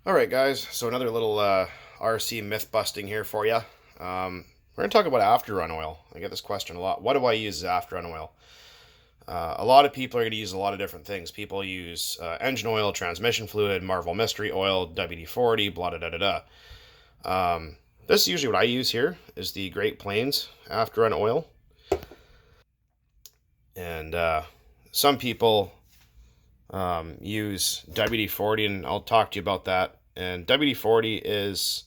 All right, guys. So another little RC myth busting here for you. We're going to talk about after run oil. I get this question a lot. What do I use as after run oil? A lot of people are going to use a lot of different things. People use engine oil, transmission fluid, Marvel Mystery Oil, WD-40, blah, da, da, da, da. This is usually what I use here is the Great Plains after run oil. And some people use WD-40, and I'll talk to you about that. And WD-40 is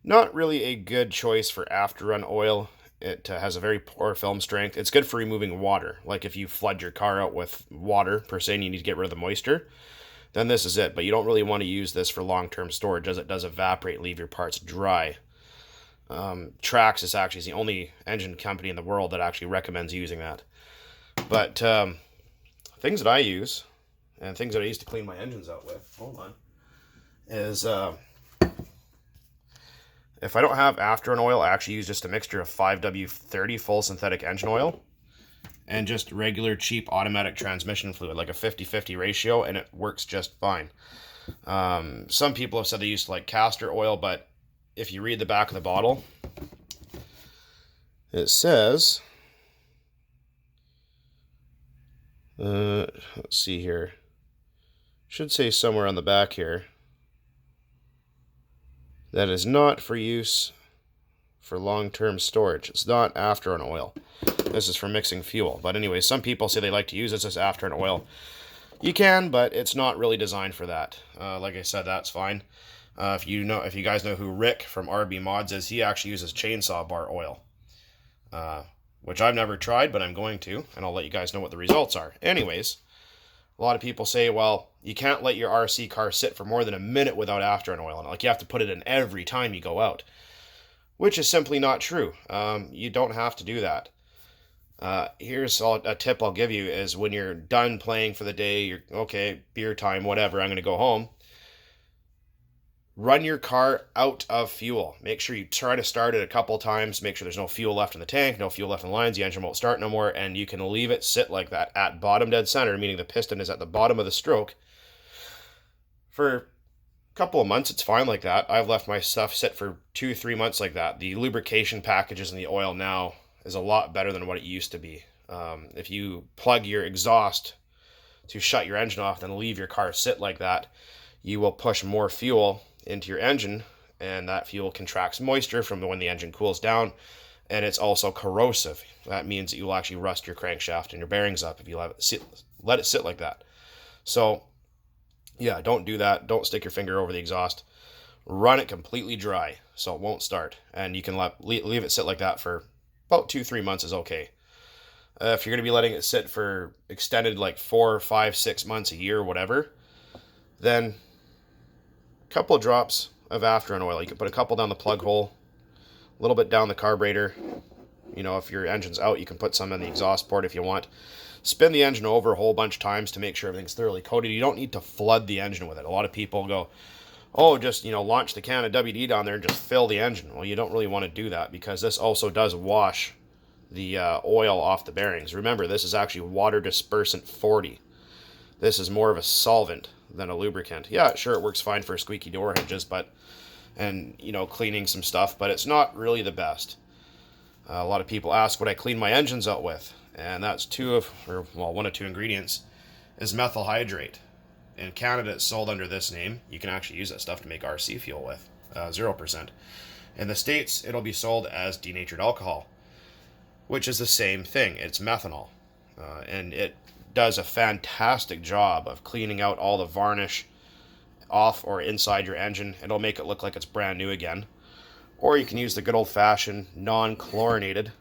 not really a good choice for after run oil. It has a very poor film strength. It's good for removing water. Like if you flood your car out with water, per se, and you need to get rid of the moisture, then this is it. But you don't really want to use this for long-term storage as it does evaporate and leave your parts dry. Trax is actually the only engine company in the world that actually recommends using that. But things that I use, and things that I used to clean my engines out with, hold on, is if I don't have after an oil, I actually use just a mixture of 5W30 full synthetic engine oil and just regular cheap automatic transmission fluid, like a 50-50 ratio, and it works just fine. Some people have said they used like castor oil, but if you read the back of the bottle, it says, let's see here, should say somewhere on the back here, that is not for use for long-term storage. It's not after an oil. This is for mixing fuel. But anyway, some people say they like to use this as after an oil. You can, but it's not really designed for that. Like I said, that's fine. If you guys know who Rick from RB Mods is, he actually uses chainsaw bar oil, which I've never tried, but I'm going to, and I'll let you guys know what the results are. Anyways, a lot of people say, well, you can't let your RC car sit for more than a minute without after an oil in it. Like you have to put it in every time you go out, which is simply not true. You don't have to do that. Here's a tip I'll give you is when you're done playing for the day, you're okay, beer time, whatever, I'm going to go home. Run your car out of fuel. Make sure you try to start it a couple times. Make sure there's no fuel left in the tank, no fuel left in the lines. The engine won't start no more, and you can leave it sit like that at bottom dead center, meaning the piston is at the bottom of the stroke. For a couple of months, it's fine like that. I've left my stuff sit for 2-3 months like that. The lubrication packages in the oil now is a lot better than what it used to be. If you plug your exhaust to shut your engine off, then leave your car sit like that, you will push more fuel into your engine, and that fuel contracts moisture from when the engine cools down, and it's also corrosive. That means that you will actually rust your crankshaft and your bearings up if you let it sit like that. So yeah, don't do that. Don't stick your finger over the exhaust. Run it completely dry so it won't start, and you can leave it sit like that for about 2-3 months is okay. If you're going to be letting it sit for extended like 4, 5, 6 months, a year, whatever, then couple of drops of after an oil. You can put a couple down the plug hole, a little bit down the carburetor. You know, if your engine's out, you can put some in the exhaust port if you want. Spin the engine over a whole bunch of times to make sure everything's thoroughly coated. You don't need to flood the engine with it. A lot of people go, oh, just, launch the can of WD down there and just fill the engine. Well, you don't really want to do that because this also does wash the oil off the bearings. Remember, this is actually water dispersant 40. This is more of a solvent than a lubricant. Yeah, sure, it works fine for squeaky door hinges, and cleaning some stuff, but it's not really the best. A lot of people ask what I clean my engines out with, and that's one of two ingredients is methyl hydrate. In Canada, it's sold under this name. You can actually use that stuff to make RC fuel with, 0%. In the States, it'll be sold as denatured alcohol, which is the same thing. It's methanol, and it does a fantastic job of cleaning out all the varnish off or inside your engine. It'll make it look like it's brand new again. Or you can use the good old-fashioned non-chlorinated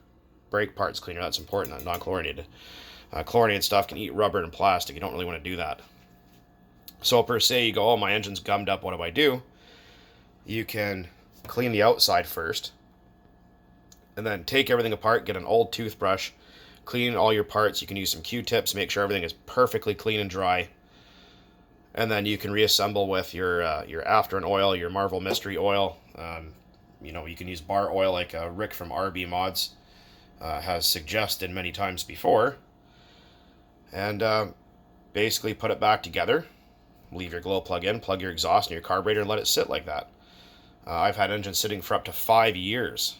brake parts cleaner. That's important, non-chlorinated. Chlorinated stuff can eat rubber and plastic. You don't really want to do that. So per se, you go, oh, my engine's gummed up, what do I do? You can clean the outside first, and then take everything apart, get an old toothbrush, clean all your parts. You can use some Q-tips, make sure everything is perfectly clean and dry. And then you can reassemble with your after an oil, your Marvel Mystery Oil. You can use bar oil like Rick from RB Mods has suggested many times before. And basically put it back together. leave your glow plug in, plug your exhaust and your carburetor, and let it sit like that. I've had engines sitting for up to 5 years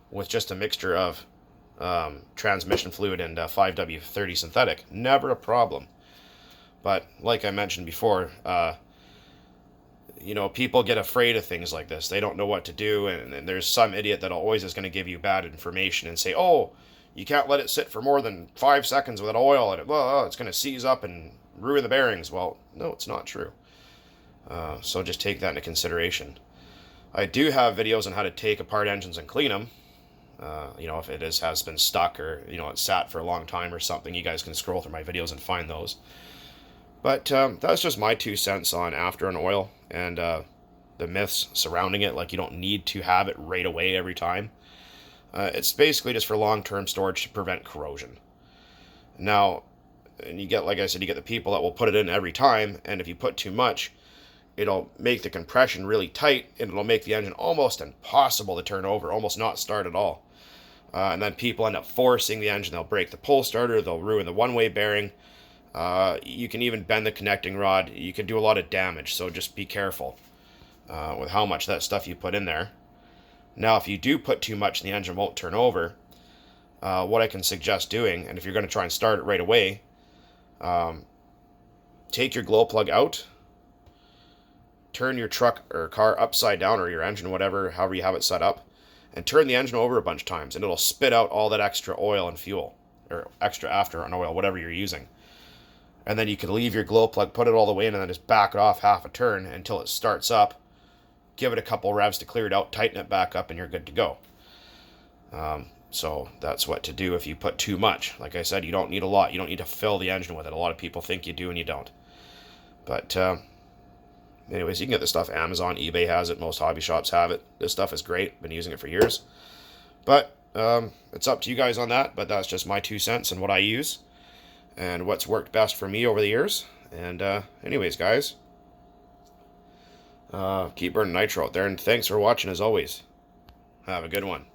with just a mixture of transmission fluid and 5W30 synthetic. Never a problem. But like I mentioned before, you know, people get afraid of things like this. They don't know what to do, and there's some idiot that always is going to give you bad information and say, oh, you can't let it sit for more than 5 seconds without oil, and it's going to seize up and ruin the bearings. Well, no, it's not true. So just take that into consideration. I do have videos on how to take apart engines and clean them. You know, if it has been stuck, or, you know, it's sat for a long time or something, you guys can scroll through my videos and find those. But that's just my 2 cents on after an oil and the myths surrounding it. Like, you don't need to have it right away every time. It's basically just for long-term storage to prevent corrosion. Now, and you get, like I said, you get the people that will put it in every time, and if you put too much, it'll make the compression really tight, and it'll make the engine almost impossible to turn over, almost not start at all. And then people end up forcing the engine. They'll break the pull starter, they'll ruin the one-way bearing. You can even bend the connecting rod. You can do a lot of damage, so just be careful with how much that stuff you put in there. Now, if you do put too much and the engine won't turn over, what I can suggest doing, and if you're going to try and start it right away, take your glow plug out, turn your truck or car upside down, or your engine, whatever, however you have it set up, and turn the engine over a bunch of times, and it'll spit out all that extra oil and fuel, or extra after on oil, whatever you're using. And then you can leave your glow plug, put it all the way in, and then just back it off half a turn until it starts up. Give it a couple revs to clear it out, tighten it back up, and you're good to go. So that's what to do if you put too much. Like I said, you don't need a lot. You don't need to fill the engine with it. A lot of people think you do, and you don't. But anyways, you can get this stuff. Amazon, eBay has it. Most hobby shops have it. This stuff is great. Been using it for years. But it's up to you guys on that. But that's just my 2 cents and what I use and what's worked best for me over the years. And anyways, guys, keep burning nitro out there, and thanks for watching as always. Have a good one.